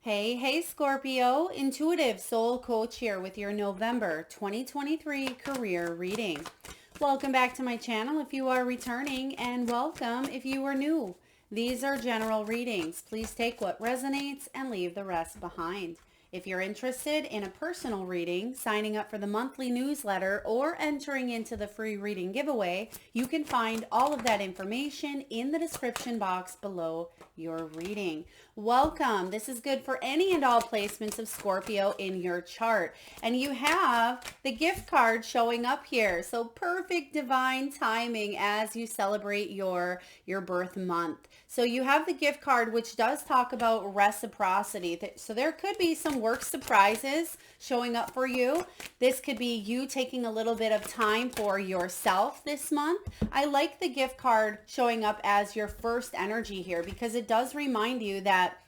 Hey, Scorpio, intuitive soul coach here with your November 2023 career reading. Welcome back to my channel if you are returning, and welcome if you are new. These are general readings. Please take what resonates and leave the rest behind. If you're interested in a personal reading, signing up for the monthly newsletter, or entering into the free reading giveaway, you can find all of that information in the description box below your reading. Welcome. This is good for any and all placements of Scorpio in your chart. And you have the gift card showing up here. So perfect divine timing as you celebrate your birth month. So you have the gift card, which does talk about reciprocity. So there could be some work surprises showing up for you. This could be you taking a little bit of time for yourself this month. I like the gift card showing up as your first energy here because it does remind you that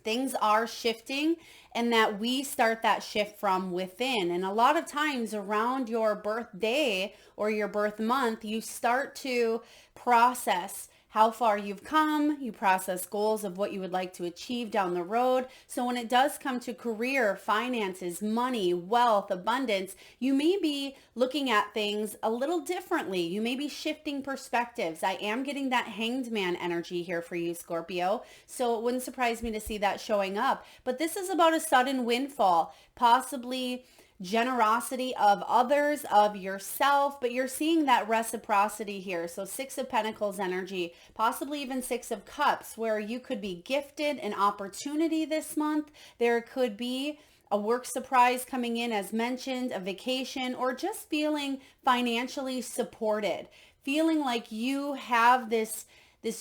things are shifting and that we start that shift from within. And a lot of times around your birthday or your birth month, you start to process how far you've come, you process goals of what you would like to achieve down the road. So when it does come to career, finances, money, wealth, abundance, you may be looking at things a little differently. You may be shifting perspectives. I am getting that hanged man energy here for you, Scorpio. So it wouldn't surprise me to see that showing up. But this is about a sudden windfall, possibly generosity of others, of yourself, but you're seeing that reciprocity here. So Six of Pentacles energy, possibly even Six of Cups, where you could be gifted an opportunity this month. There could be a work surprise coming in, as mentioned, a vacation, or just feeling financially supported, feeling like you have this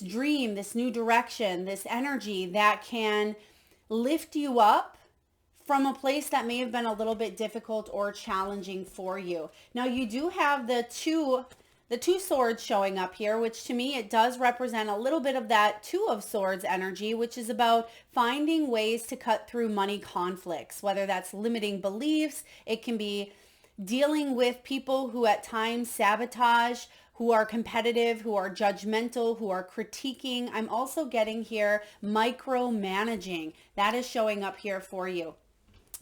dream, this new direction, this energy that can lift you up from a place that may have been a little bit difficult or challenging for you. Now you do have the two swords showing up here, which to me, it does represent a little bit of that Two of Swords energy, which is about finding ways to cut through money conflicts, whether that's limiting beliefs, it can be dealing with people who at times sabotage, who are competitive, who are judgmental, who are critiquing. I'm also getting here micromanaging. That is showing up here for you.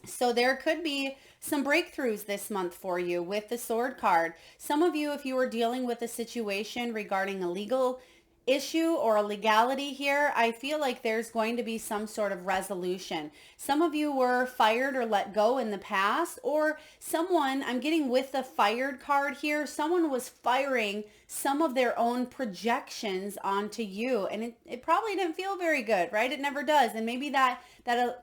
So there could be some breakthroughs this month for you with the Sword card. Some of you, if you were dealing with a situation regarding a legal issue or a legality here, I feel like there's going to be some sort of resolution. Some of you were fired or let go in the past, or someone, I'm getting with the fired card here, someone was firing some of their own projections onto you, and it probably didn't feel very good, right? It never does. And maybe that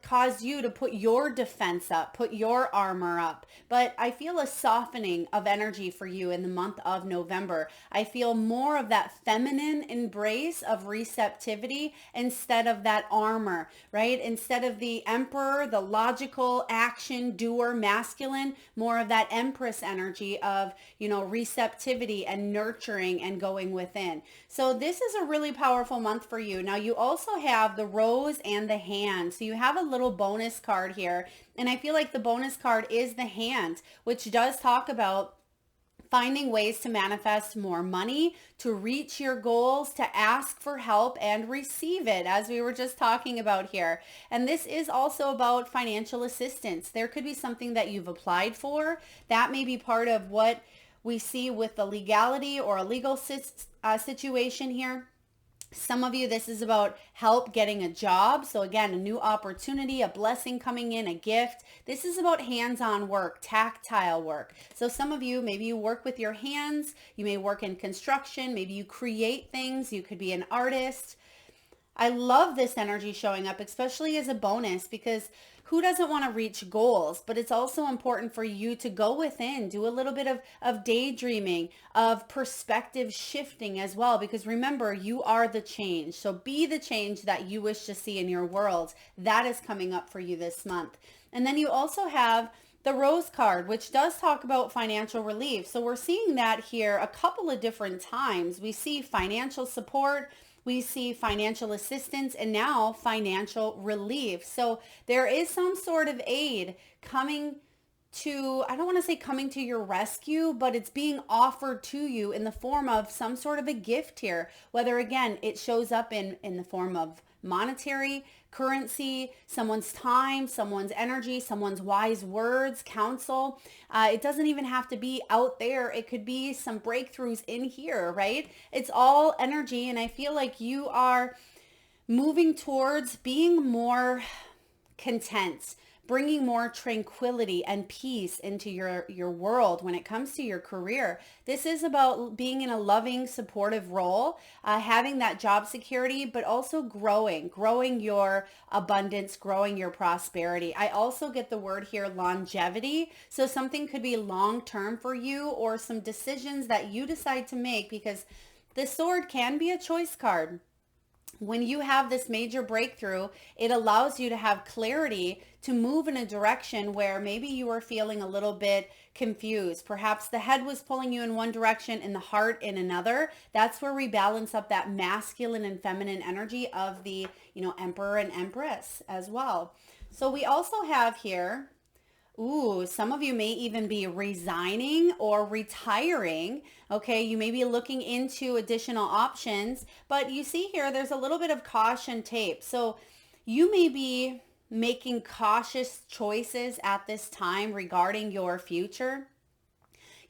caused you to put your defense up, put your armor up. But I feel a softening of energy for you in the month of November. I feel more of that feminine embrace of receptivity instead of that armor, right? Instead of the emperor, the logical action doer masculine, more of that empress energy of, receptivity and nurturing and going within. So this is a really powerful month for you. Now you also have the Rose and the Hand. So you have a little bonus card here. And I feel like the bonus card is the Hand, which does talk about finding ways to manifest more money, to reach your goals, to ask for help and receive it, as we were just talking about here. And this is also about financial assistance. There could be something that you've applied for. That may be part of what we see with the legality or a legal situation here. Some of you, this is about help getting a job. So again, a new opportunity, a blessing coming in, a gift. This is about hands-on work, tactile work. So some of you, maybe you work with your hands. You may work in construction. Maybe you create things. You could be an artist. I love this energy showing up, especially as a bonus, because who doesn't want to reach goals? But it's also important for you to go within, do a little bit of daydreaming, of perspective shifting as well, because remember, you are the change. So be the change that you wish to see in your world. That is coming up for you this month. And then you also have the Rose card, which does talk about financial relief. So we're seeing that here a couple of different times. We see financial support, we see financial assistance, and now financial relief. So there is some sort of aid coming to, I don't want to say coming to your rescue, but it's being offered to you in the form of some sort of a gift here, whether again, it shows up in the form of monetary currency, someone's time, someone's energy, someone's wise words, counsel. It doesn't even have to be out there. It could be some breakthroughs in here, right? It's all energy. And I feel like you are moving towards being more content, bringing more tranquility and peace into your world when it comes to your career. This is about being in a loving, supportive role, having that job security, but also growing your abundance, growing your prosperity. I also get the word here, longevity. So something could be long-term for you, or some decisions that you decide to make, because the sword can be a choice card. When you have this major breakthrough, it allows you to have clarity to move in a direction where maybe you were feeling a little bit confused. Perhaps the head was pulling you in one direction and the heart in another. That's where we balance up that masculine and feminine energy of the, emperor and empress as well. So we also have here, some of you may even be resigning or retiring. Okay, you may be looking into additional options, but you see here, there's a little bit of caution tape. So you may be making cautious choices at this time regarding your future.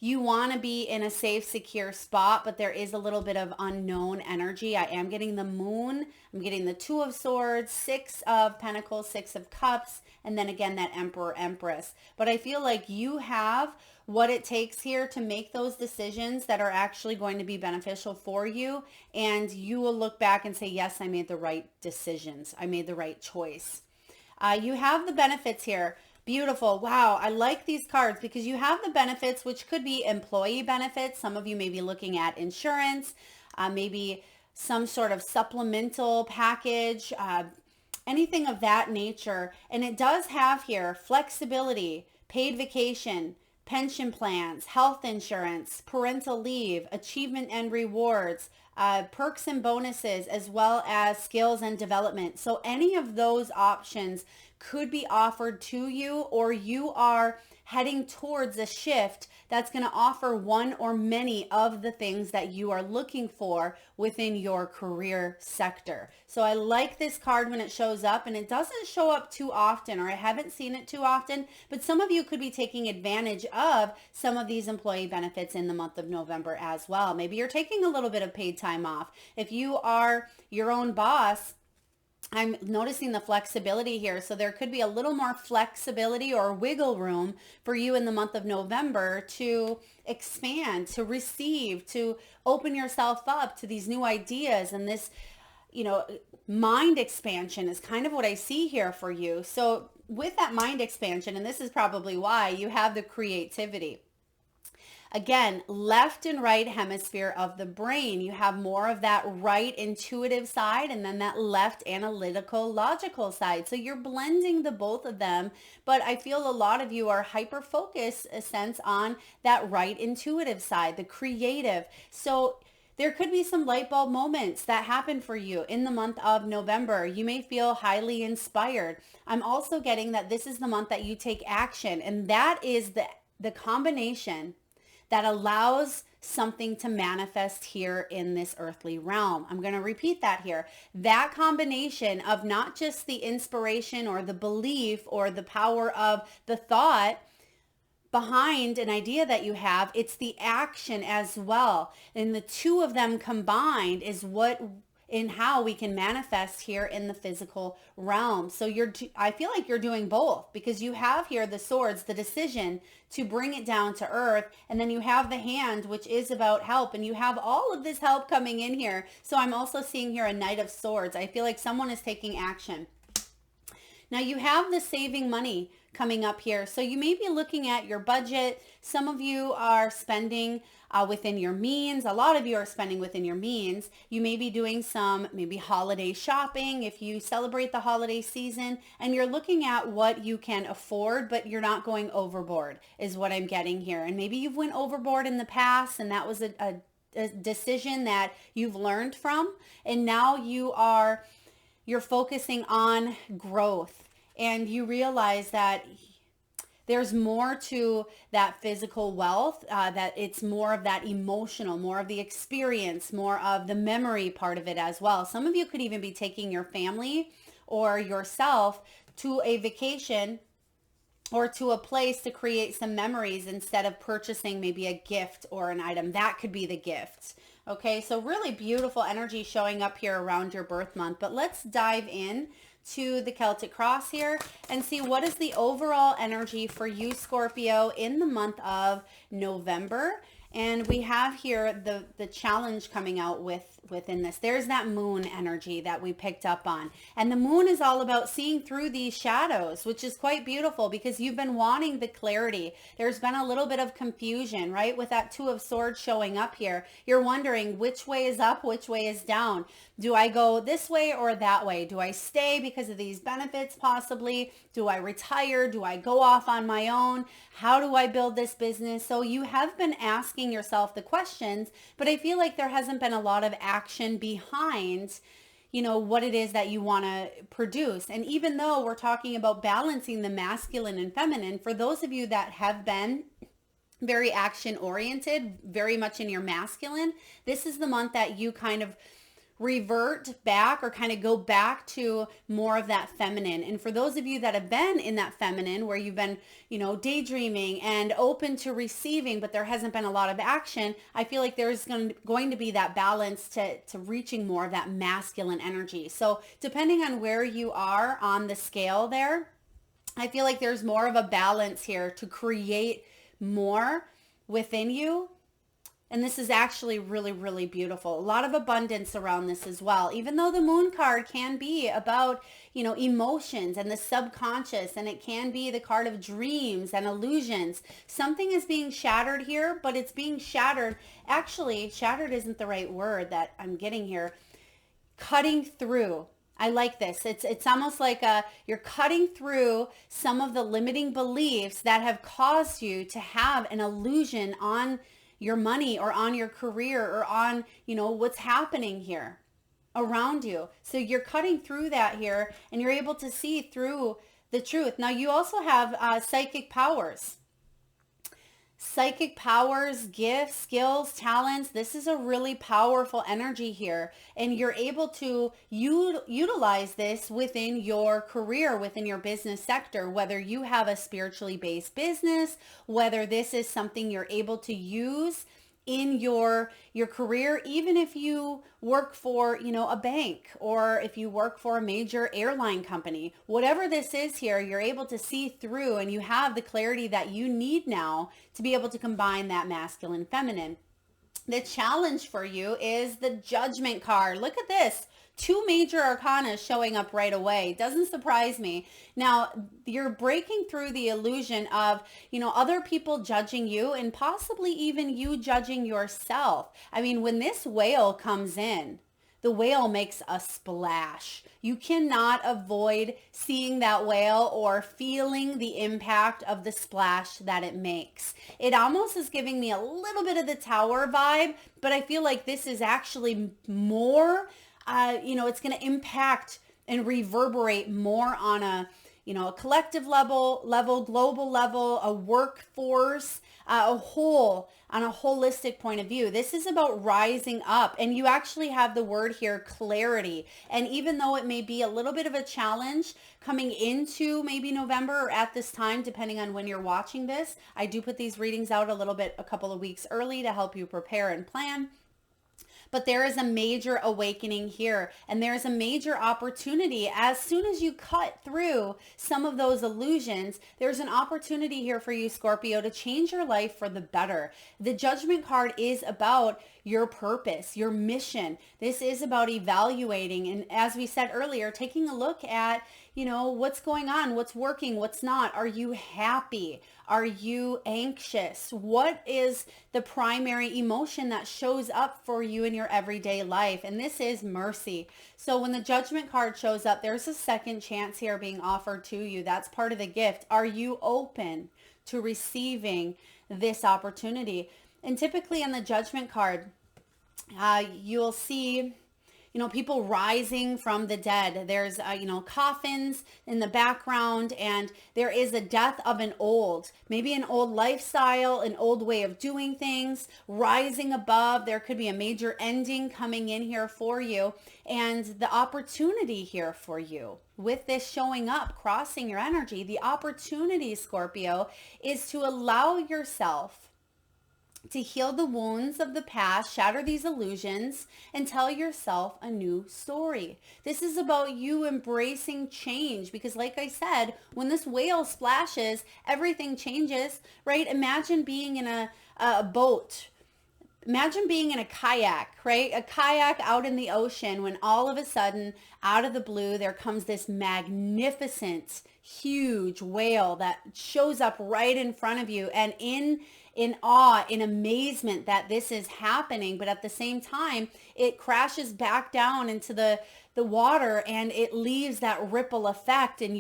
You want to be in a safe, secure spot, but there is a little bit of unknown energy. I am getting the moon. I'm getting the Two of Swords, Six of Pentacles, Six of Cups, and then again that Emperor, Empress. But I feel like you have what it takes here to make those decisions that are actually going to be beneficial for you. And you will look back and say, yes, I made the right decisions. I made the right choice. You have the benefits here. Beautiful. Wow. I like these cards because you have the benefits, which could be employee benefits. Some of you may be looking at insurance, maybe some sort of supplemental package, anything of that nature. And it does have here flexibility, paid vacation, pension plans, health insurance, parental leave, achievement and rewards, perks and bonuses, as well as skills and development. So any of those options could be offered to you, or you are heading towards a shift that's going to offer one or many of the things that you are looking for within your career sector. So I like this card when it shows up, and it doesn't show up too often, or I haven't seen it too often, but some of you could be taking advantage of some of these employee benefits in the month of November as well. Maybe you're taking a little bit of paid time off. If you are your own boss, I'm noticing the flexibility here. So there could be a little more flexibility or wiggle room for you in the month of November to expand, to receive, to open yourself up to these new ideas. And this, mind expansion is kind of what I see here for you. So with that mind expansion, and this is probably why you have the creativity. Again, left and right hemisphere of the brain. You have more of that right intuitive side, and then that left analytical logical side. So you're blending the both of them, but I feel a lot of you are hyper focused a sense on that right intuitive side, the creative. So there could be some light bulb moments that happen for you in the month of November. You may feel highly inspired. I'm also getting that this is the month that you take action, and that is the combination that allows something to manifest here in this earthly realm. I'm going to repeat that here. That combination of not just the inspiration or the belief or the power of the thought behind an idea that you have, it's the action as well. And the two of them combined is what in how we can manifest here in the physical realm. So I feel like you're doing both, because you have here the swords, the decision to bring it down to earth. And then you have the hand, which is about help. And you have all of this help coming in here. So I'm also seeing here a Knight of Swords. I feel like someone is taking action. Now you have the saving money coming up here. So you may be looking at your budget. Some of you are spending within your means. A lot of you are spending within your means. You may be doing some maybe holiday shopping if you celebrate the holiday season, and you're looking at what you can afford, but you're not going overboard is what I'm getting here. And maybe you've went overboard in the past, and that was a decision that you've learned from. And now you're focusing on growth, and you realize that there's more to that physical wealth, that it's more of that emotional, more of the experience, more of the memory part of it as well. Some of you could even be taking your family or yourself to a vacation or to a place to create some memories instead of purchasing maybe a gift or an item. That could be the gift. Okay, so really beautiful energy showing up here around your birth month. But let's dive in to the Celtic Cross here and see what is the overall energy for you, Scorpio, in the month of November. And we have here the challenge coming out within this. There's that moon energy that we picked up on. And the moon is all about seeing through these shadows, which is quite beautiful because you've been wanting the clarity. There's been a little bit of confusion, right? With that Two of Swords showing up here. You're wondering which way is up, which way is down. Do I go this way or that way? Do I stay because of these benefits possibly? Do I retire? Do I go off on my own? How do I build this business? So you have been asking yourself the questions, but I feel like there hasn't been a lot of action behind, you know, what it is that you want to produce. And even though we're talking about balancing the masculine and feminine, for those of you that have been very action oriented, very much in your masculine, this is the month that you kind of revert back or kind of go back to more of that feminine. And for those of you that have been in that feminine where you've been, you know, daydreaming and open to receiving, but there hasn't been a lot of action, I feel like there's going to be that balance to reaching more of that masculine energy. So depending on where you are on the scale there, I feel like there's more of a balance here to create more within you. And this is actually really, really beautiful. A lot of abundance around this as well. Even though the moon card can be about, you know, emotions and the subconscious, and it can be the card of dreams and illusions. Something is being shattered here, but it's being shattered. Actually, shattered isn't the right word that I'm getting here. Cutting through. I like this. It's almost like you're cutting through some of the limiting beliefs that have caused you to have an illusion on your money or on your career or on, you know, what's happening here around you. So you're cutting through that here and you're able to see through the truth. Now you also have psychic powers. Psychic powers, gifts, skills, talents. This is a really powerful energy here. And you're able to utilize this within your career, within your business sector, whether you have a spiritually based business, whether this is something you're able to use in your career, even if you work for, you know, a bank, or if you work for a major airline company, whatever this is here, you're able to see through and you have the clarity that you need now to be able to combine that masculine feminine. The challenge for you is the Judgment card. Look at this. Two major arcana showing up right away. Doesn't surprise me. Now, you're breaking through the illusion of, you know, other people judging you and possibly even you judging yourself. I mean, when this whale comes in, the whale makes a splash. You cannot avoid seeing that whale or feeling the impact of the splash that it makes. It almost is giving me a little bit of the Tower vibe, but I feel like this is actually more you know, it's going to impact and reverberate more on a, you know, a collective level, global level, a workforce, on a holistic point of view. This is about rising up, and you actually have the word here, clarity. And even though it may be a little bit of a challenge coming into maybe November or at this time, depending on when you're watching this, I do put these readings out a couple of weeks early to help you prepare and plan. But there is a major awakening here, and there is a major opportunity. As soon as you cut through some of those illusions, there's an opportunity here for you, Scorpio, to change your life for the better. The Judgment card is about your purpose, your mission. This is about evaluating, and as we said earlier, taking a look at, you know, what's going on, what's working, what's not. Are you happy? Are you anxious? What is the primary emotion that shows up for you in your everyday life? And this is mercy. So when the Judgment card shows up, there's a second chance here being offered to you. That's part of the gift. Are you open to receiving this opportunity? And typically on the Judgment card, you'll see, people rising from the dead. There's, coffins in the background, and there is a death of maybe an old lifestyle, an old way of doing things, rising above. There could be a major ending coming in here for you, and the opportunity here for you with this showing up, crossing your energy, the opportunity, Scorpio, is to allow yourself to heal the wounds of the past, shatter these illusions, and tell yourself a new story. This is about you embracing change because, like I said, when this whale splashes, everything changes, right? Imagine being in a boat. Imagine being in a kayak, right? A kayak out in the ocean when all of a sudden, out of the blue, there comes this magnificent, huge whale that shows up right in front of you, and in awe, in amazement that this is happening, but at the same time, it crashes back down into the water, and it leaves that ripple effect, and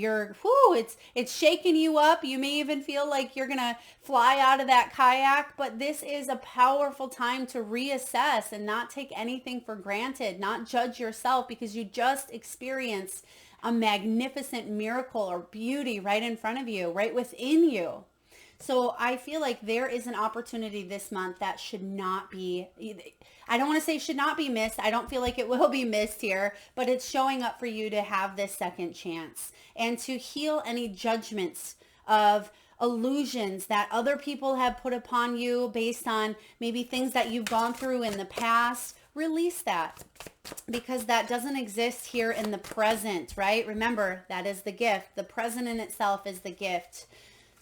it's shaking you up. You may even feel like you're gonna fly out of that kayak, but this is a powerful time to reassess and not take anything for granted, not judge yourself because you just experienced a magnificent miracle or beauty right in front of you, right within you. So I feel like there is an opportunity this month that should not be, I don't want to say should not be missed. I don't feel like it will be missed here, but it's showing up for you to have this second chance and to heal any judgments of illusions that other people have put upon you based on maybe things that you've gone through in the past. Release that because that doesn't exist here in the present, right? Remember, that is the gift. The present in itself is the gift.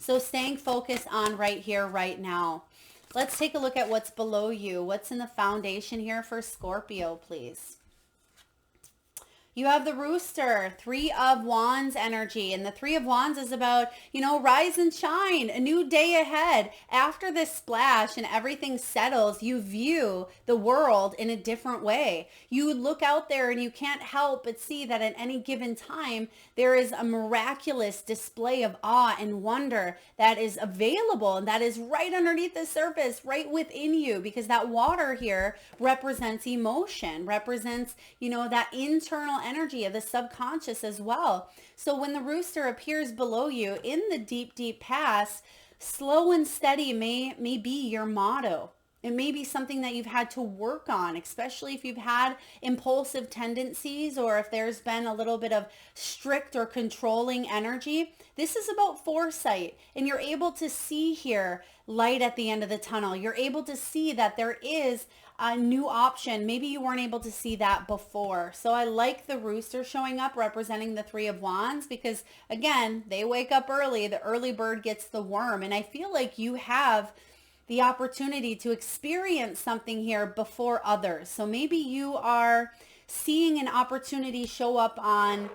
So staying focused on right here, right now. Let's take a look at what's below you. What's in the foundation here for Scorpio, please? You have the Rooster, Three of Wands energy. And the Three of Wands is about, rise and shine, a new day ahead. After this splash and everything settles, you view the world in a different way. You look out there and you can't help but see that at any given time, there is a miraculous display of awe and wonder that is available and that is right underneath the surface, right within you, because that water here represents emotion, represents, that internal energy of the subconscious as well. So when the Rooster appears below you in the deep, deep past, slow and steady may be your motto. It may be something that you've had to work on, especially if you've had impulsive tendencies or if there's been a little bit of strict or controlling energy. This is about foresight, and you're able to see here light at the end of the tunnel. You're able to see that there is a new option. Maybe you weren't able to see that before. So I like the Rooster showing up representing the Three of Wands because, again, they wake up early. The early bird gets the worm. And I feel like you have the opportunity to experience something here before others. So maybe you are seeing an opportunity show up on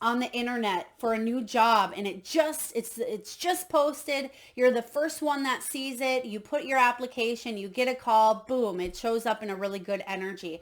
the internet for a new job, and it's just posted. You're the first one that sees it. You put your application, you get a call, boom, it shows up in a really good energy.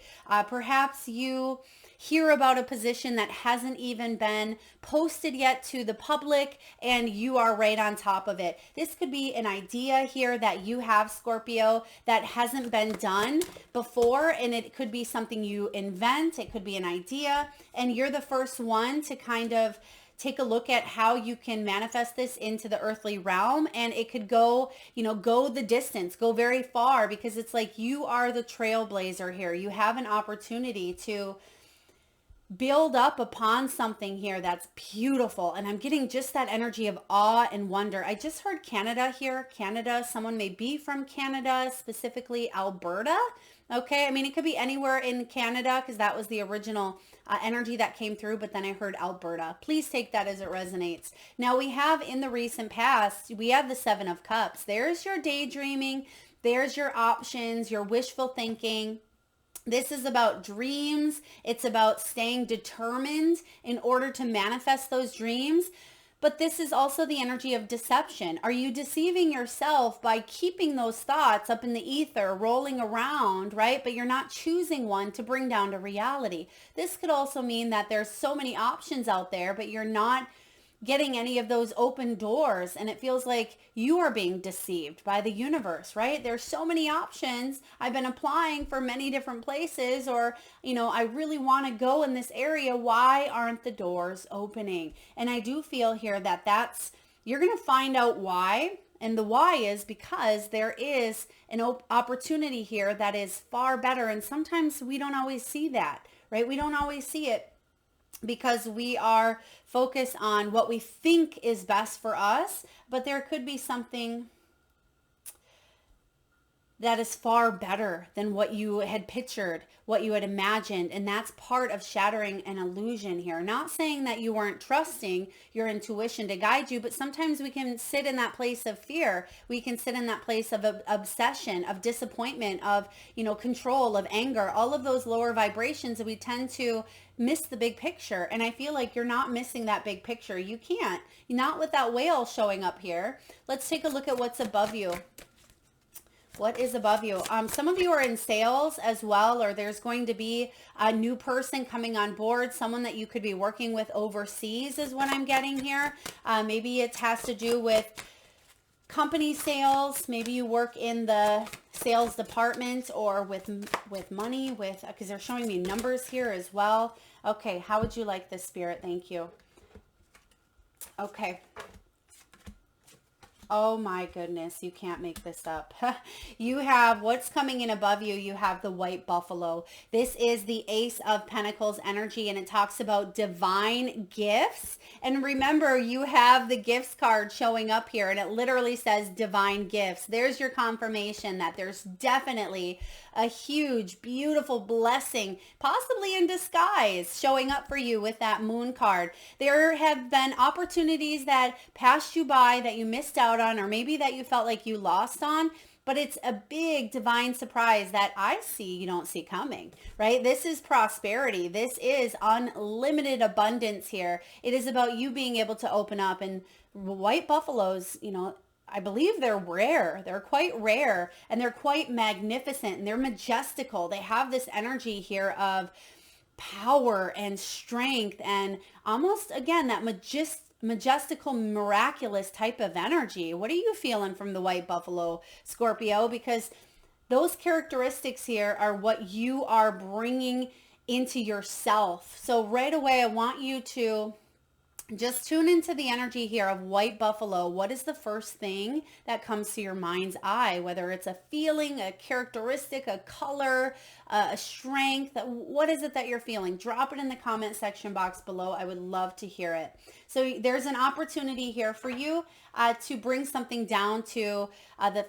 Perhaps you hear about a position that hasn't even been posted yet to the public, and you are right on top of it. This could be an idea here that you have, Scorpio, that hasn't been done before, and it could be something you invent. It could be an idea, and you're the first one to kind of take a look at how you can manifest this into the earthly realm, and it could go the distance, go very far, because it's like you are the trailblazer here. You have an opportunity to build up upon something here that's beautiful. And I'm getting just that energy of awe and wonder. I just heard Canada here. Canada, someone may be from Canada, specifically Alberta. Okay, I mean, it could be anywhere in Canada because that was the original energy that came through, but then I heard Alberta. Please take that as it resonates. Now we have in the recent past, we have the Seven of Cups. There's your daydreaming. There's your options, your wishful thinking. This is about dreams. It's about staying determined in order to manifest those dreams. But this is also the energy of deception. Are you deceiving yourself by keeping those thoughts up in the ether, rolling around, right? But you're not choosing one to bring down to reality. This could also mean that there's so many options out there, but you're not getting any of those open doors, and it feels like you are being deceived by the universe, right? There's so many options. I've been applying for many different places, or, I really want to go in this area. Why aren't the doors opening? And I do feel here that you're going to find out why. And the why is because there is an opportunity here that is far better. And sometimes we don't always see that, right? We don't always see it because we are focused on what we think is best for us, but there could be something that is far better than what you had pictured, what you had imagined. And that's part of shattering an illusion here. Not saying that you weren't trusting your intuition to guide you, but sometimes we can sit in that place of fear. We can sit in that place of obsession, of disappointment, of, control, of anger, all of those lower vibrations that we tend to miss the big picture. And I feel like you're not missing that big picture. You can't, not with that whale showing up here. Let's take a look at what's above you. What is above you? Some of you are in sales as well, or there's going to be a new person coming on board, someone that you could be working with overseas is what I'm getting here. Maybe it has to do with company sales. Maybe you work in the sales department or with money, because they're showing me numbers here as well. Okay, how would you like this, Spirit? Thank you. Okay. Oh my goodness, you can't make this up. You have what's coming in above you. You have the white buffalo. This is the Ace of Pentacles energy, and it talks about divine gifts. And remember, you have the gifts card showing up here, and it literally says divine gifts. There's your confirmation that there's definitely a huge, beautiful blessing, possibly in disguise, showing up for you with that moon card. There have been opportunities that passed you by that you missed out on, or maybe that you felt like you lost on, but it's a big divine surprise that I see you don't see coming, right? This is prosperity. This is unlimited abundance here. It is about you being able to open up. And white buffaloes, I believe they're rare. They're quite rare, and they're quite magnificent, and they're majestical. They have this energy here of power and strength, and almost, again, that majestical, miraculous type of energy. What are you feeling from the white buffalo, Scorpio? Because those characteristics here are what you are bringing into yourself. So right away, I want you to just tune into the energy here of white buffalo. What is the first thing that comes to your mind's eye? Whether it's a feeling, a characteristic, a color, a strength, what is it that you're feeling? Drop it in the comment section box below. I would love to hear it. So there's an opportunity here for you to bring something down to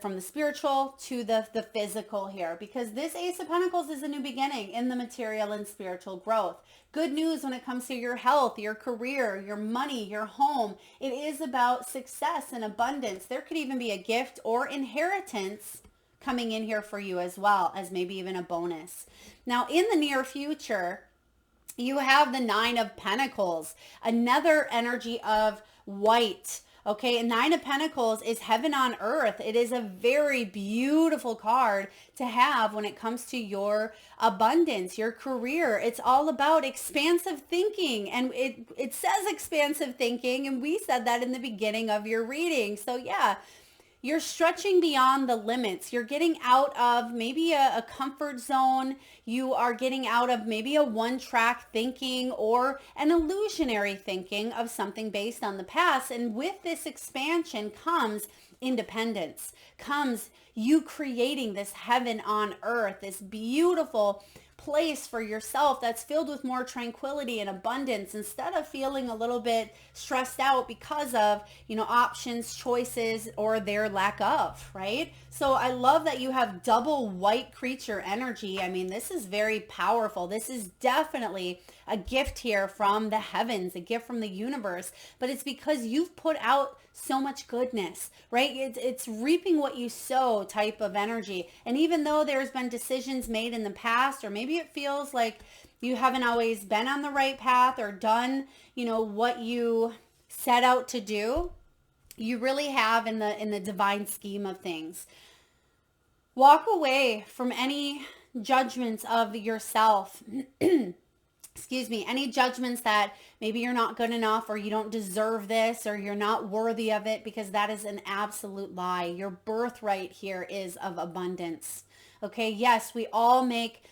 from the spiritual to the physical here, because this Ace of Pentacles is a new beginning in the material and spiritual growth. Good news when it comes to your health, your career, your money, your home. It is about success and abundance. There could even be a gift or inheritance coming in here for you, as well as maybe even a bonus. Now, in the near future, you have the Nine of Pentacles, another energy of white. Okay, and Nine of Pentacles is heaven on earth. It is a very beautiful card to have when it comes to your abundance, your career. It's all about expansive thinking, and it says expansive thinking, and we said that in the beginning of your reading. So yeah, you're stretching beyond the limits. You're getting out of maybe a comfort zone. You are getting out of maybe a one-track thinking or an illusionary thinking of something based on the past. And with this expansion comes independence, comes you creating this heaven on earth, this beautiful place for yourself that's filled with more tranquility and abundance, instead of feeling a little bit stressed out because of, options, choices, or their lack of, right? So I love that you have double white creature energy. I mean, this is very powerful. This is definitely a gift here from the heavens, a gift from the universe, but it's because you've put out so much goodness, right? It's reaping what you sow type of energy. And even though there's been decisions made in the past, or maybe it feels like you haven't always been on the right path or done, what you set out to do, you really have in the divine scheme of things. Walk away from any judgments of yourself. excuse me, any judgments that maybe you're not good enough, or you don't deserve this, or you're not worthy of it, because that is an absolute lie. Your birthright here is of abundance. Okay, yes, we all make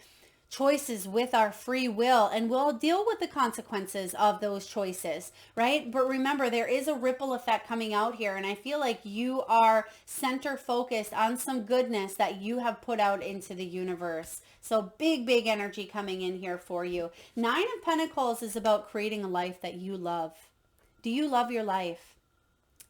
choices with our free will, and we'll deal with the consequences of those choices, right? But remember, there is a ripple effect coming out here, and I feel like you are center focused on some goodness that you have put out into the universe. So big energy coming in here for you. Nine of Pentacles is about creating a life that you love. Do you love your life?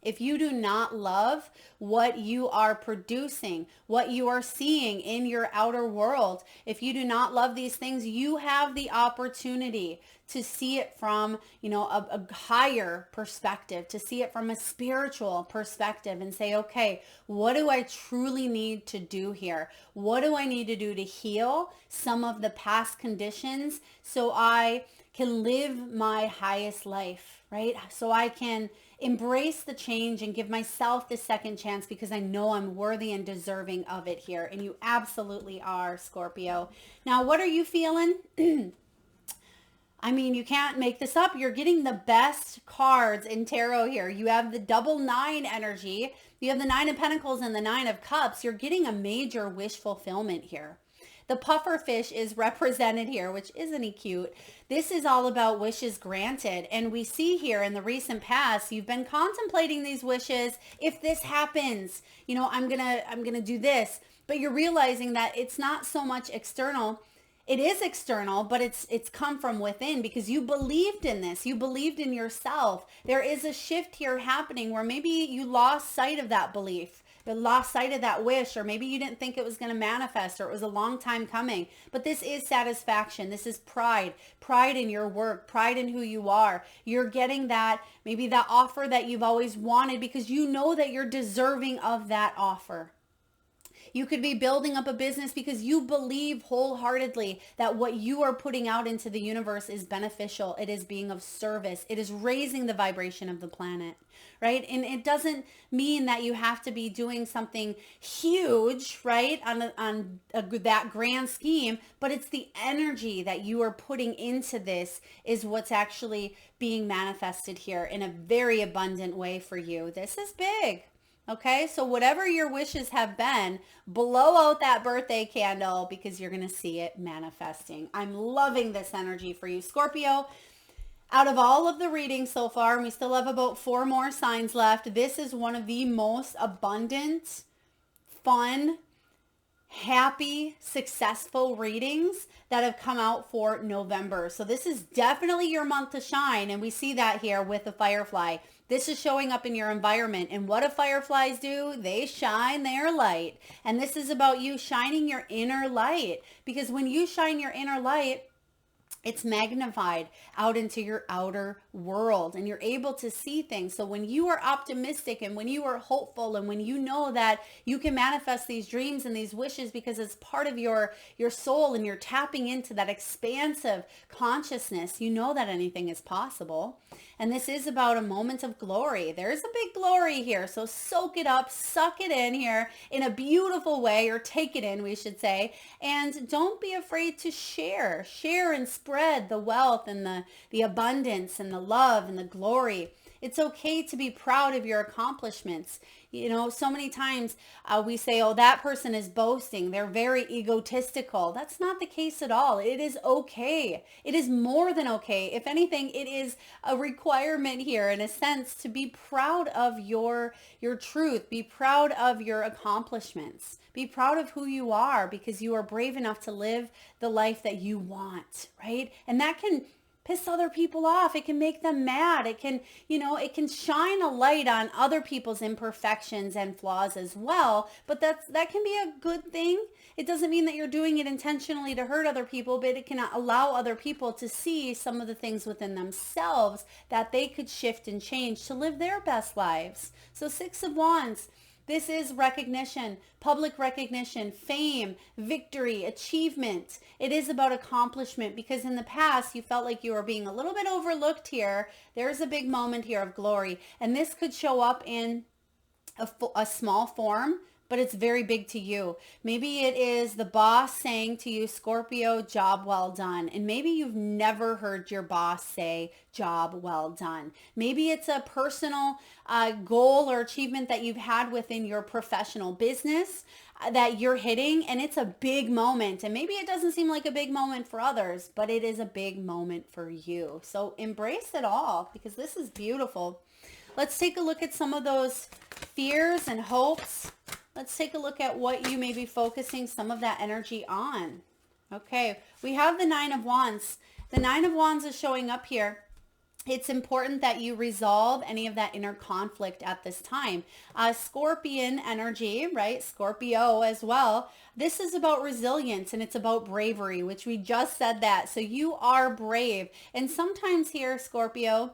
If you do not love what you are producing, what you are seeing in your outer world, if you do not love these things, you have the opportunity to see it from, a higher perspective, to see it from a spiritual perspective and say, okay, what do I truly need to do here? What do I need to do to heal some of the past conditions so I can live my highest life, right? So I can embrace the change and give myself the second chance, because I know I'm worthy and deserving of it here. And you absolutely are, Scorpio. Now, what are you feeling? I mean, you can't make this up. You're getting the best cards in tarot here. You have the double nine energy. You have the Nine of Pentacles and the Nine of Cups. You're getting a major wish fulfillment here. The puffer fish is represented here, which isn't he cute? This is all about wishes granted. And we see here in the recent past, you've been contemplating these wishes. If this happens, I'm gonna do this. But you're realizing that it's not so much external. It is external, but it's come from within, because you believed in this. You believed in yourself. There is a shift here happening where maybe you lost sight of that belief. You lost sight of that wish, or maybe you didn't think it was going to manifest, or it was a long time coming. But this is satisfaction. This is pride in your work, pride in who you are. You're getting that, maybe that offer that you've always wanted, because you know that you're deserving of that offer. You could be building up a business because you believe wholeheartedly that what you are putting out into the universe is beneficial. It is being of service. It is raising the vibration of the planet, right? And it doesn't mean that you have to be doing something huge, right, on that grand scheme, but it's the energy that you are putting into this is what's actually being manifested here in a very abundant way for you. This is big. Okay, so whatever your wishes have been, blow out that birthday candle, because you're going to see it manifesting. I'm loving this energy for you, Scorpio. Out of all of the readings so far, and we still have about 4 more signs left, this is one of the most abundant, fun, happy, successful readings that have come out for November. So this is definitely your month to shine, and we see that here with the firefly. This is showing up in your environment. And what do fireflies do? They shine their light. And this is about you shining your inner light. Because when you shine your inner light, it's magnified out into your outer world, and you're able to see things. So when you are optimistic, and when you are hopeful, and when you know that you can manifest these dreams and these wishes because it's part of your soul, and you're tapping into that expansive consciousness, you know that anything is possible. And this is about a moment of glory. There's a big glory here. So soak it up, suck it in here in a beautiful way, or take it in, we should say. And don't be afraid to share and spread the wealth and the abundance and the love and the glory. It's okay to be proud of your accomplishments. So many times we say, oh, that person is boasting. They're very egotistical. That's not the case at all. It is okay. It is more than okay. If anything, it is a requirement here, in a sense, to be proud of your truth. Be proud of your accomplishments. Be proud of who you are, because you are brave enough to live the life that you want, right? And that can piss other people off. It can make them mad. It can, it can shine a light on other people's imperfections and flaws as well. But that can be a good thing. It doesn't mean that you're doing it intentionally to hurt other people, but it can allow other people to see some of the things within themselves that they could shift and change to live their best lives. So 6 of Wands. This is recognition, public recognition, fame, victory, achievement. It is about accomplishment, because in the past you felt like you were being a little bit overlooked here. There's a big moment here of glory, and this could show up in a small form, but but it's very big to you. Maybe it is the boss saying to you, Scorpio, job well done. And maybe you've never heard your boss say, job well done. Maybe it's a personal goal or achievement that you've had within your professional business that you're hitting, and it's a big moment. And maybe it doesn't seem like a big moment for others, but it is a big moment for you. So embrace it all, because this is beautiful. Let's take a look at some of those fears and hopes. Let's take a look at what you may be focusing some of that energy on. Okay, we have the Nine of Wands. The Nine of Wands is showing up here. It's important that you resolve any of that inner conflict at this time. Scorpion energy, right? Scorpio as well. This is about resilience, and it's about bravery, which we just said that. So you are brave. And sometimes here, Scorpio,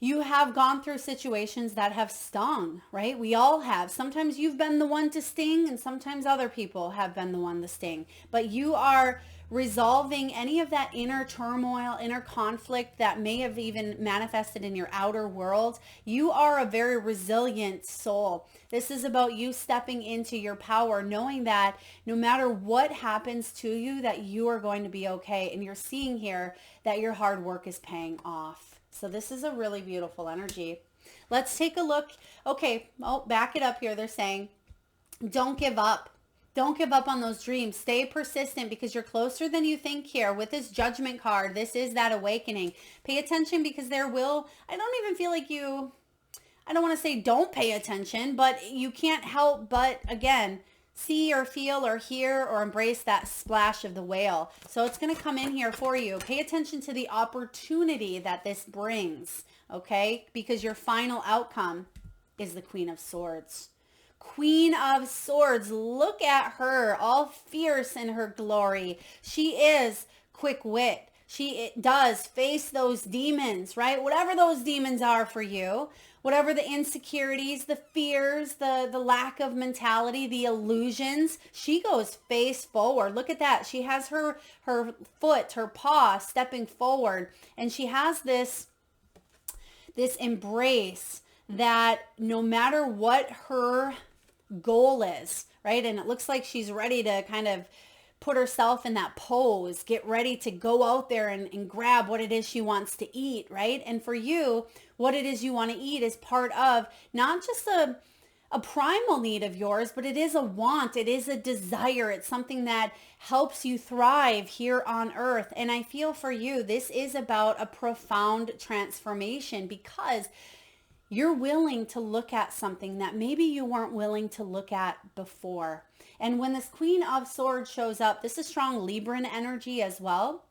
you have gone through situations that have stung, right? We all have. Sometimes you've been the one to sting, and sometimes other people have been the one to sting. But you are resolving any of that inner turmoil, inner conflict that may have even manifested in your outer world. You are a very resilient soul. This is about you stepping into your power, knowing that no matter what happens to you, that you are going to be okay. And you're seeing here that your hard work is paying off. So this is a really beautiful energy. Let's take a look. Okay, back it up here. They're saying, don't give up. Don't give up on those dreams. Stay persistent, because you're closer than you think here. With this Judgment card, this is that awakening. Pay attention, because I don't even feel like I don't want to say don't pay attention, but you can't help but, again, see or feel or hear or embrace that splash of the whale. So it's going to come in here for you. Pay attention to the opportunity that this brings, okay? Because your final outcome is the Queen of Swords. Queen of Swords, look at her, all fierce in her glory. She is quick wit. She does face those demons, right? Whatever those demons are for you, whatever the insecurities, the fears, the lack of mentality, the illusions, she goes face forward. Look at that. She has her foot, her paw stepping forward, and she has this embrace that no matter what her goal is, right? And it looks like she's ready to kind of put herself in that pose, get ready to go out there and grab what it is she wants to eat, right? And for you, what it is you want to eat is part of not just a primal need of yours, but it is a want. It is a desire. It's something that helps you thrive here on earth. And I feel for you, this is about a profound transformation, because you're willing to look at something that maybe you weren't willing to look at before. And when this Queen of Swords shows up, this is strong Libran energy as well.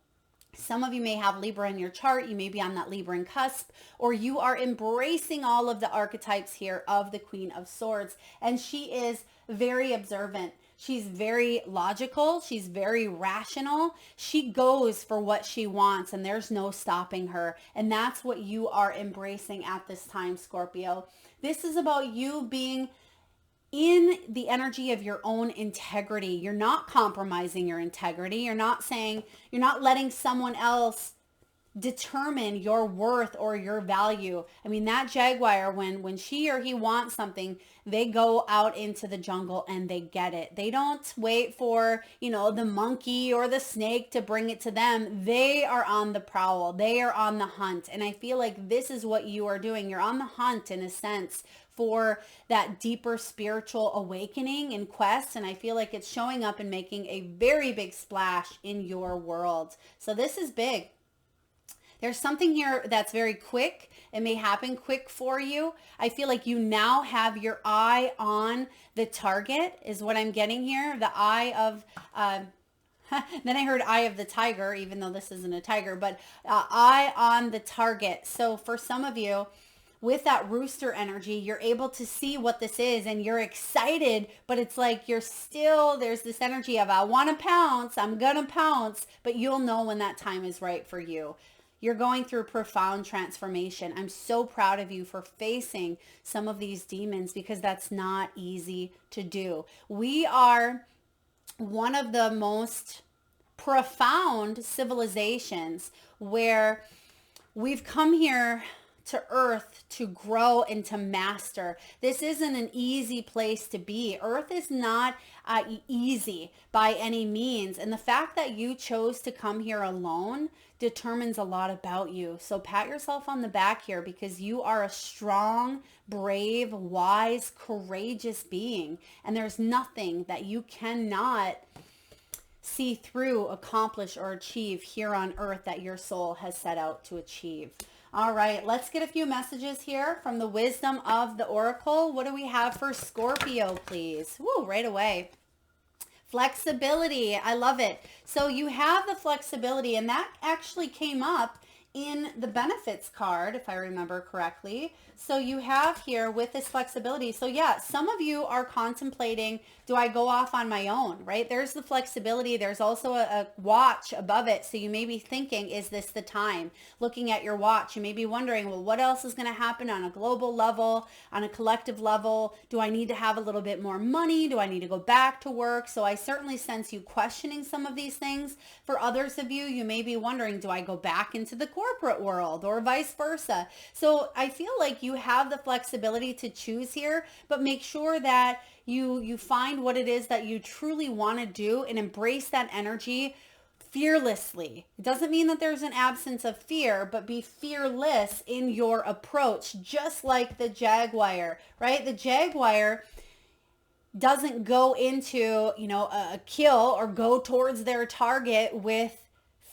Some of you may have Libra in your chart. You may be on that Libran cusp, or you are embracing all of the archetypes here of the Queen of Swords. And she is very observant. She's very logical. She's very rational. She goes for what she wants, and there's no stopping her. And that's what you are embracing at this time, Scorpio. This is about you being in the energy of your own integrity. You're not compromising your integrity. You're not letting someone else determine your worth or your value. I mean, that jaguar, when she or he wants something, they go out into the jungle and they get it. They don't wait for, the monkey or the snake to bring it to them. They are on the prowl. They are on the hunt. And I feel like this is what you are doing. You're on the hunt, in a sense, for that deeper spiritual awakening and quest. And I feel like it's showing up and making a very big splash in your world. So this is big. There's something here that's very quick. It may happen quick for you. I feel like you now have your eye on the target, is what I'm getting here. The eye of, then I heard eye of the tiger, even though this isn't a tiger, but eye on the target. So for some of you, with that rooster energy, you're able to see what this is, and you're excited, but it's like there's this energy of, I want to pounce, I'm going to pounce, but you'll know when that time is right for you. You're going through profound transformation. I'm so proud of you for facing some of these demons, because that's not easy to do. We are one of the most profound civilizations where we've come here to earth to grow and to master. This isn't an easy place to be. Earth is not easy by any means. And the fact that you chose to come here alone determines a lot about you. So pat yourself on the back here, because you are a strong, brave, wise, courageous being. And there's nothing that you cannot see through, accomplish, or achieve here on earth that your soul has set out to achieve. All right, let's get a few messages here from the wisdom of the oracle. What do we have for Scorpio, please? Woo, right away. Flexibility. I love it. So you have the flexibility, and that actually came up in the benefits card, if I remember correctly. So you have here with this flexibility. So yeah, some of you are contemplating, do I go off on my own, right? There's the flexibility. There's also a watch above it. So you may be thinking, is this the time? Looking at your watch, you may be wondering, well, what else is going to happen on a global level, on a collective level? Do I need to have a little bit more money? Do I need to go back to work? So I certainly sense you questioning some of these things. For others of you, you may be wondering, do I go back into the corporate world or vice versa? So I feel like you have the flexibility to choose here, but make sure that you find what it is that you truly want to do and embrace that energy fearlessly. It doesn't mean that there's an absence of fear, but be fearless in your approach, just like the jaguar, right? The jaguar doesn't go into, a kill or go towards their target with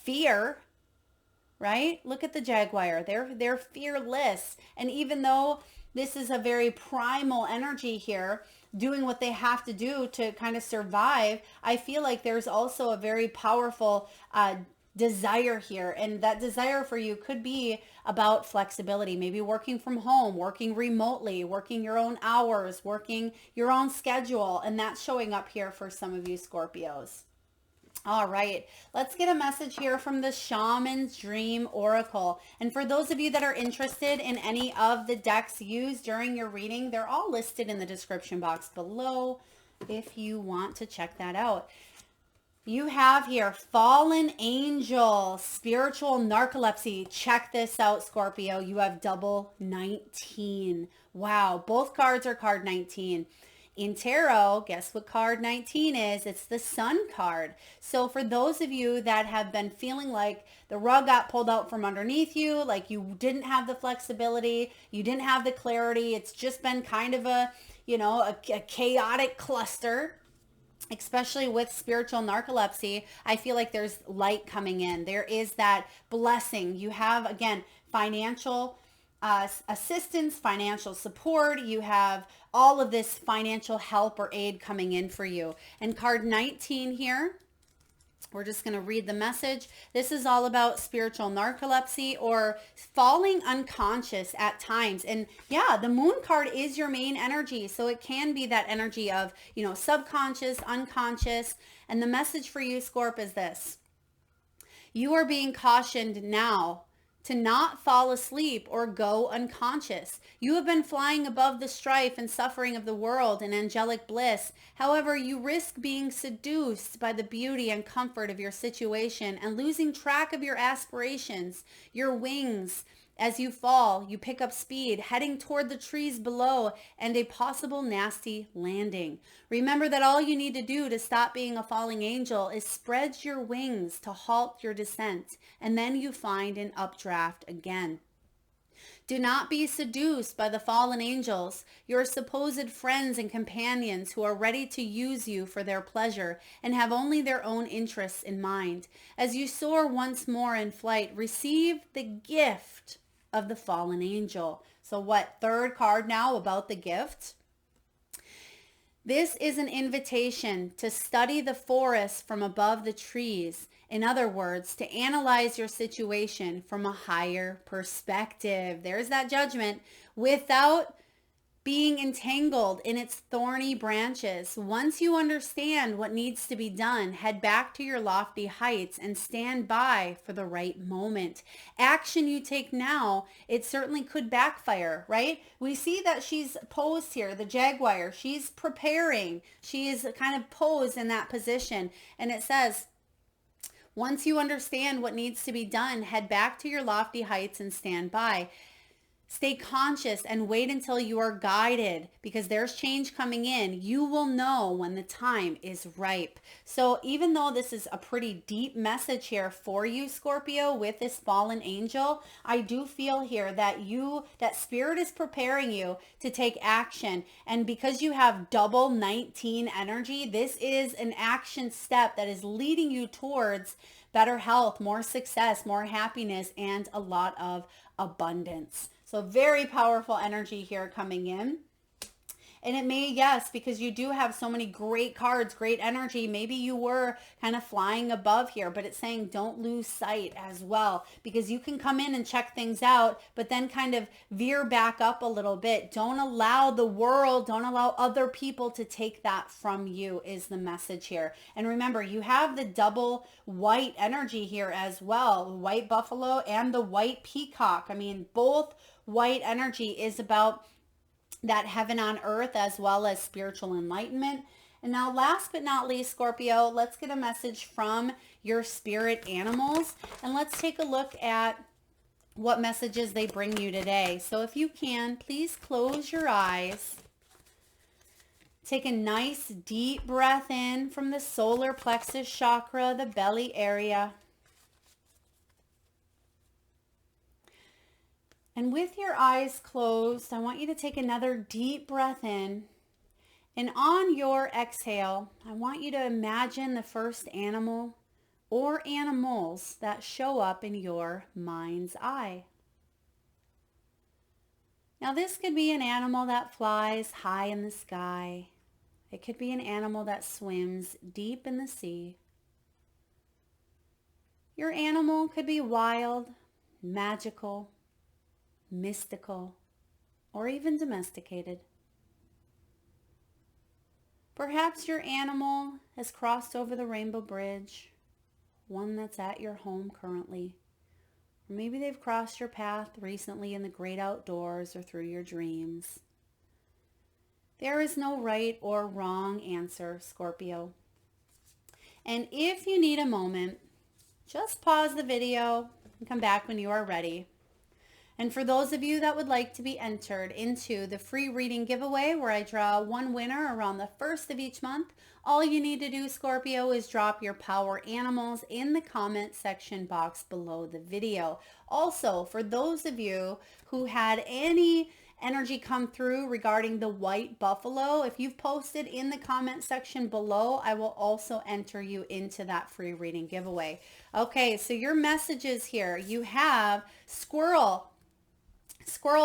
fear, right? Look at the jaguar. They're fearless. And even though this is a very primal energy here, doing what they have to do to kind of survive, I feel like there's also a very powerful desire here. And that desire for you could be about flexibility, maybe working from home, working remotely, working your own hours, working your own schedule. And that's showing up here for some of you Scorpios. All right, let's get a message here from the Shaman's Dream Oracle. And for those of you that are interested in any of the decks used during your reading, they're all listed in the description box below if you want to check that out. You have here Fallen Angel, Spiritual Narcolepsy. Check this out, Scorpio. You have double 19. Wow, both cards are card 19. In tarot, guess what card 19 is? It's the Sun card. So for those of you that have been feeling like the rug got pulled out from underneath you, like you didn't have the flexibility, you didn't have the clarity, it's just been kind of a chaotic cluster, especially with spiritual narcolepsy, I feel like there's light coming in. There is that blessing. You have, again, financial assistance, financial support. You have all of this financial help or aid coming in for you. And card 19 here, we're just going to read the message. This is all about spiritual narcolepsy or falling unconscious at times. And yeah, the moon card is your main energy. So it can be that energy of, subconscious, unconscious. And the message for you, Scorp, is this. You are being cautioned now to not fall asleep or go unconscious. You have been flying above the strife and suffering of the world in angelic bliss. However, you risk being seduced by the beauty and comfort of your situation and losing track of your aspirations, your wings. As you fall, you pick up speed, heading toward the trees below and a possible nasty landing. Remember that all you need to do to stop being a falling angel is spread your wings to halt your descent, and then you find an updraft again. Do not be seduced by the fallen angels, your supposed friends and companions who are ready to use you for their pleasure and have only their own interests in mind. As you soar once more in flight, receive the gift of the fallen angel. So what, third card now about the gift? This is an invitation to study the forest from above the trees. In other words, to analyze your situation from a higher perspective. There's that judgment without being entangled in its thorny branches. Once you understand what needs to be done, head back to your lofty heights and stand by for the right moment. Action you take now, it certainly could backfire, right? We see that she's posed here, the jaguar. She's preparing. She is kind of posed in that position. And it says, once you understand what needs to be done, head back to your lofty heights and stand by. Stay conscious and wait until you are guided, because there's change coming in. You will know when the time is ripe. So even though this is a pretty deep message here for you, Scorpio, with this fallen angel, I do feel here that that spirit is preparing you to take action. And because you have double 19 energy, this is an action step that is leading you towards better health, more success, more happiness, and a lot of abundance. So very powerful energy here coming in. And it may, yes, because you do have so many great cards, great energy. Maybe you were kind of flying above here, but it's saying don't lose sight as well, because you can come in and check things out, but then kind of veer back up a little bit. Don't allow the world, don't allow other people to take that from you is the message here. And remember, you have the double white energy here as well, the white buffalo and the white peacock. I mean, both white energy is about that heaven on earth as well as spiritual enlightenment. And now last but not least, Scorpio, let's get a message from your spirit animals, and let's take a look at what messages they bring you today. So if you can, please close your eyes. Take a nice deep breath in from the solar plexus chakra, the belly area. And with your eyes closed, I want you to take another deep breath in. And on your exhale, I want you to imagine the first animal or animals that show up in your mind's eye. Now, this could be an animal that flies high in the sky. It could be an animal that swims deep in the sea. Your animal could be wild, magical, mystical, or even domesticated. Perhaps your animal has crossed over the rainbow bridge, one that's at your home currently. Or maybe they've crossed your path recently in the great outdoors or through your dreams. There is no right or wrong answer, Scorpio. And if you need a moment, just pause the video and come back when you are ready. And for those of you that would like to be entered into the free reading giveaway, where I draw one winner around the first of each month, all you need to do, Scorpio, is drop your power animals in the comment section box below the video. Also, for those of you who had any energy come through regarding the white buffalo, if you've posted in the comment section below, I will also enter you into that free reading giveaway. Okay, so your messages here, you have squirrel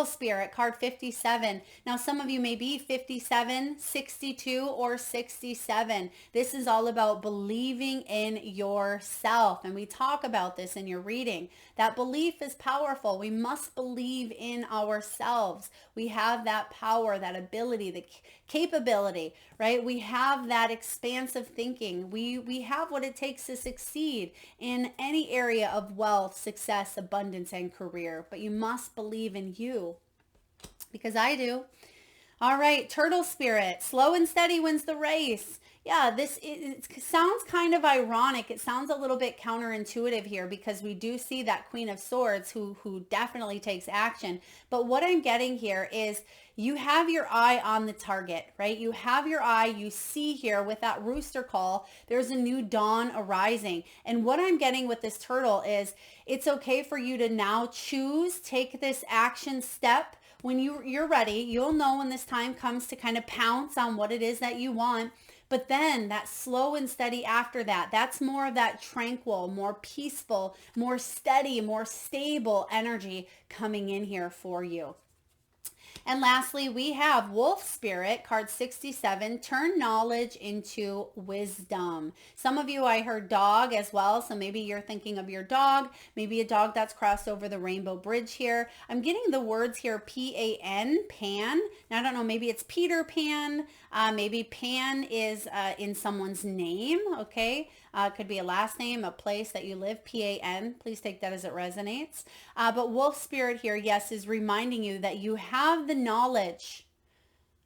spirit, card 57. Now, some of you may be 57, 62, or 67. This is all about believing in yourself. And we talk about this in your reading. That belief is powerful. We must believe in ourselves. We have that power, that ability, the capability, right? We have that expansive thinking. We have what it takes to succeed in any area of wealth, success, abundance, and career. But you must believe in you, because I do. All right, turtle spirit, slow and steady wins the race. Yeah, it sounds kind of ironic. It sounds a little bit counterintuitive here, because we do see that Queen of Swords who definitely takes action. But what I'm getting here is you have your eye on the target, right? You have your eye, you see here with that rooster call, there's a new dawn arising. And what I'm getting with this turtle is it's okay for you to now take this action step. When you're ready, you'll know when this time comes to kind of pounce on what it is that you want. But then that slow and steady after that, that's more of that tranquil, more peaceful, more steady, more stable energy coming in here for you. And lastly, we have Wolf Spirit, card 67, turn knowledge into wisdom. Some of you, I heard dog as well, so maybe you're thinking of your dog, maybe a dog that's crossed over the rainbow bridge here. I'm getting the words here, P-A-N, Pan. Now, I don't know, maybe it's Peter Pan. Maybe Pan is in someone's name, okay? Could be a last name, a place that you live, P-A-N. Please take that as it resonates. But Wolf Spirit here, yes, is reminding you that you have the knowledge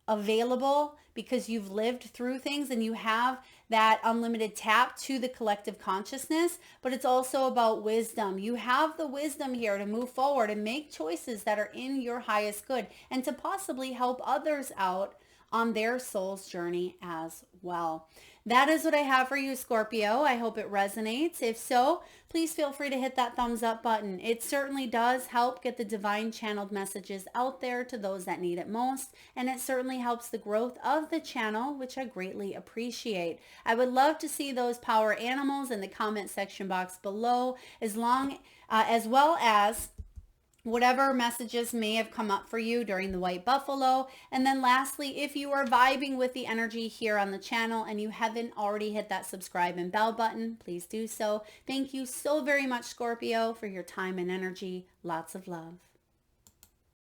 available because you've lived through things, and you have that unlimited tap to the collective consciousness, but it's also about wisdom. You have the wisdom here to move forward and make choices that are in your highest good and to possibly help others out on their soul's journey as well. That is what I have for you, Scorpio. I hope it resonates. If so, please feel free to hit that thumbs up button. It certainly does help get the divine channeled messages out there to those that need it most, and it certainly helps the growth of the channel, which I greatly appreciate. I would love to see those power animals in the comment section box below, as well as whatever messages may have come up for you during the White Buffalo. And then lastly, if you are vibing with the energy here on the channel and you haven't already hit that subscribe and bell button, please do so. Thank you so very much, Scorpio, for your time and energy. Lots of love.